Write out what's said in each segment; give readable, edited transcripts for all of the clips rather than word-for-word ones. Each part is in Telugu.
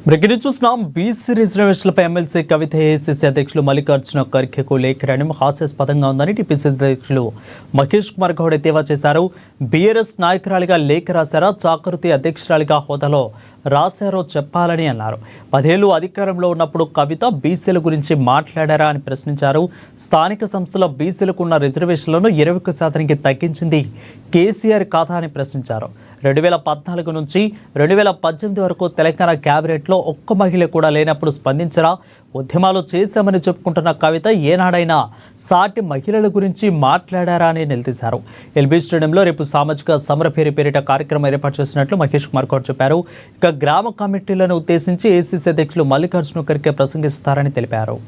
బ్రేకింగ్ చూస్తున్నాం. బీసీ రిజర్వేషన్లపై ఎమ్మెల్సీ కవిత ఏఐసీసీ అధ్యక్షులు మల్లికార్జున ఖర్గేకు లేఖ రాయడం హాస్యాస్పదంగా ఉందని టీపీసీ అధ్యక్షులు మహేష్ కుమార్ గౌడ్ ఎద్దేవా చేశారు. బీఆర్ఎస్ నాయకురాలిగా లేఖ రాశారా, జాగృతి అధ్యక్షురాలిగా హోదాలో రాశారో చెప్పాలని అన్నారు. 10 ఏళ్లు అధికారంలో ఉన్నప్పుడు కవిత బీసీల గురించి మాట్లాడారా అని ప్రశ్నించారు. స్థానిక సంస్థల బీసీలకు ఉన్న రిజర్వేషన్లను 21% తగ్గించింది కేసీఆర్ కాదా అని ప్రశ్నించారు. 2014 నుంచి 2018 వరకు తెలంగాణ క్యాబినెట్లో ఒక్క మహిళ కూడా లేనప్పుడు స్పందించరా, ఉద్యమాలు చేశామని చెప్పుకుంటున్న కవిత ఏనాడైనా సాటి మహిళల గురించి మాట్లాడారా అని నిలదీశారు. ఎల్బీ స్టేడియంలో రేపు సామాజిక సమర పేరిట కార్యక్రమం ఏర్పాటు చేసినట్లు మహేష్ కుమార్ గౌడ్ చెప్పారు. ఇక గ్రామ కమిటీలను ఉద్దేశించి ఏఐసీసీ అధ్యక్షులు మల్లికార్జున ఖర్గే ప్రసంగిస్తారని తెలిపారు.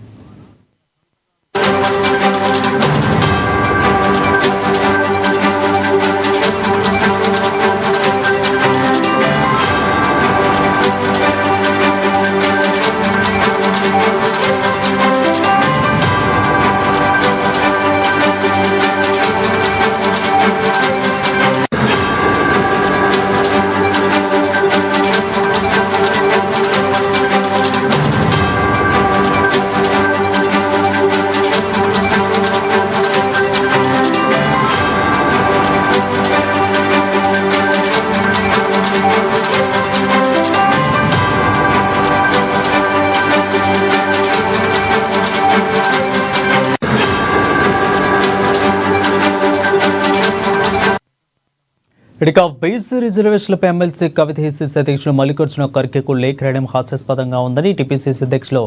ఇక బీసీ రిజర్వేషన్లపై ఎమ్మెల్సీ కవిత ఏఐసీసీ అధ్యక్షులు మల్లికార్జున ఖర్గేకు లేఖ రాయడం హాస్యాస్పదంగా ఉందని టీపీసీసీ అధ్యక్షులు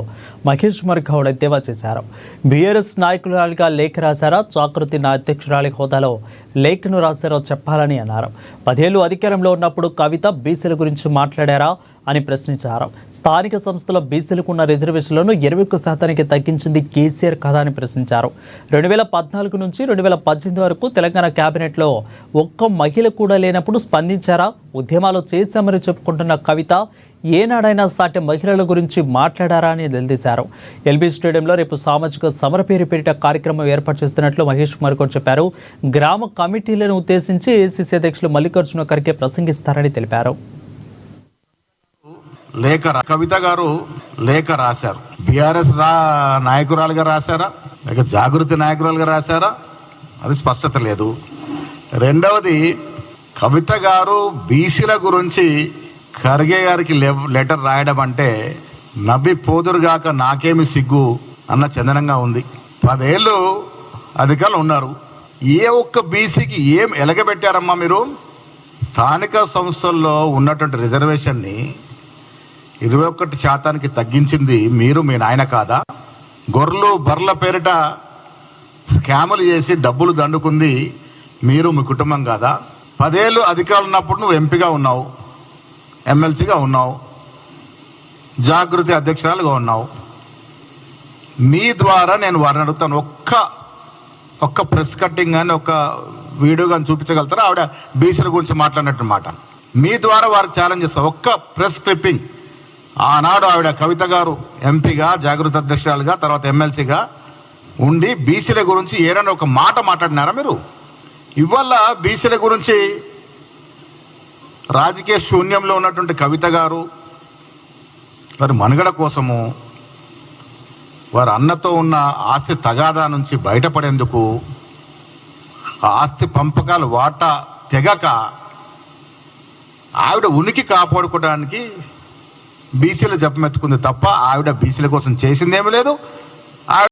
మహేష్ కుమార్ గౌడ్ ఎద్దేవా చేశారు. బీఆర్ఎస్ నాయకురాలిగా లేఖ రాశారా, జాగృతి అధ్యక్షురాలి హోదాలో లేఖను రాశారో చెప్పాలని అన్నారు. 10 ఏళ్లు అధికారంలో ఉన్నప్పుడు కవిత బీసీల గురించి మాట్లాడారా అని ప్రశ్నించారు. స్థానిక సంస్థల బీసీలకు ఉన్న రిజర్వేషన్లను 21% తగ్గించింది కేసీఆర్ కదా అని ప్రశ్నించారు. 2014 నుంచి 2018 వరకు తెలంగాణ క్యాబినెట్లో ఒక్క మహిళ కూడా లేనప్పుడు స్పందించారా, ఉద్యమాలు చేశామని చెప్పుకుంటున్న కవిత ఏనాడైనా సాటి మహిళల గురించి మాట్లాడారా అని నిలదీశారు. ఎల్బీ స్టేడియంలో రేపు సామాజిక సమర పేరిట కార్యక్రమం ఏర్పాటు చేస్తున్నట్లు మహేష్ కుమార్ గౌడ్ చెప్పారు. గ్రామ కమిటీలను ఉద్దేశించి ఏఐసీసీ అధ్యక్షులు మల్లికార్జున ఖర్గే ప్రసంగిస్తారని తెలిపారు. కవిత గారు లేఖ రాశారు. బీఆర్ఎస్ నాయకురాలుగా రాశారా, లేక జాగృతి నాయకురాలుగా రాశారా, అది స్పష్టత లేదు. రెండవది, కవిత గారు బీసీల గురించి ఖర్గే గారికి లెటర్ రాయడం అంటే నవ్వి పోదురుగాక నాకేమి సిగ్గు అన్న చందనంగా ఉంది. 10 ఏళ్ళు అధికారులు ఉన్నారు. ఏ ఒక్క బీసీకి ఏం ఎలగబెట్టారమ్మా మీరు? స్థానిక సంస్థల్లో ఉన్నటువంటి రిజర్వేషన్ని 21% తగ్గించింది మీరు, మీ నాయన కాదా? గొర్రెలు బర్ల పేరిట స్కాములు చేసి డబ్బులు దండుకుంది మీరు, మీ కుటుంబం కాదా? 10 ఏళ్ళు అధికారులు ఉన్నప్పుడు నువ్వు ఎంపీగా ఉన్నావు, ఎమ్మెల్సీగా ఉన్నావు, జాగృతి అధ్యక్షురాలుగా ఉన్నావు. మీ ద్వారా నేను వారిని అడుగుతాను, ఒక్క ప్రెస్ కట్టింగ్ కానీ ఒక వీడియో కానీ చూపించగలుగుతారా ఆవిడ బీసీల గురించి మాట్లాడినట్టు మాట? మీ ద్వారా వారికి ఛాలెంజ్ చేస్తాం. ఒక్క ప్రెస్ క్లిప్పింగ్ ఆనాడు ఆవిడ కవిత గారు ఎంపీగా, జాగృతి అధ్యక్షురాలుగా, తర్వాత ఎమ్మెల్సీగా ఉండి బీసీల గురించి ఏదైనా ఒక మాట మాట్లాడినారా మీరు? ఇవాళ బీసీల గురించి రాజకీయ శూన్యంలో ఉన్నటువంటి కవిత గారు వారి మనుగడ కోసము, వారి అన్నతో ఉన్న ఆస్తి తగాదా నుంచి బయటపడేందుకు, ఆ ఆస్తి పంపకాలు వాటా తెగక ఆవిడ ఉనికి కాపాడుకోవడానికి బీసీలు జపమెత్తుకుంది తప్ప ఆవిడ బీసీల కోసం చేసిందేమీ లేదు.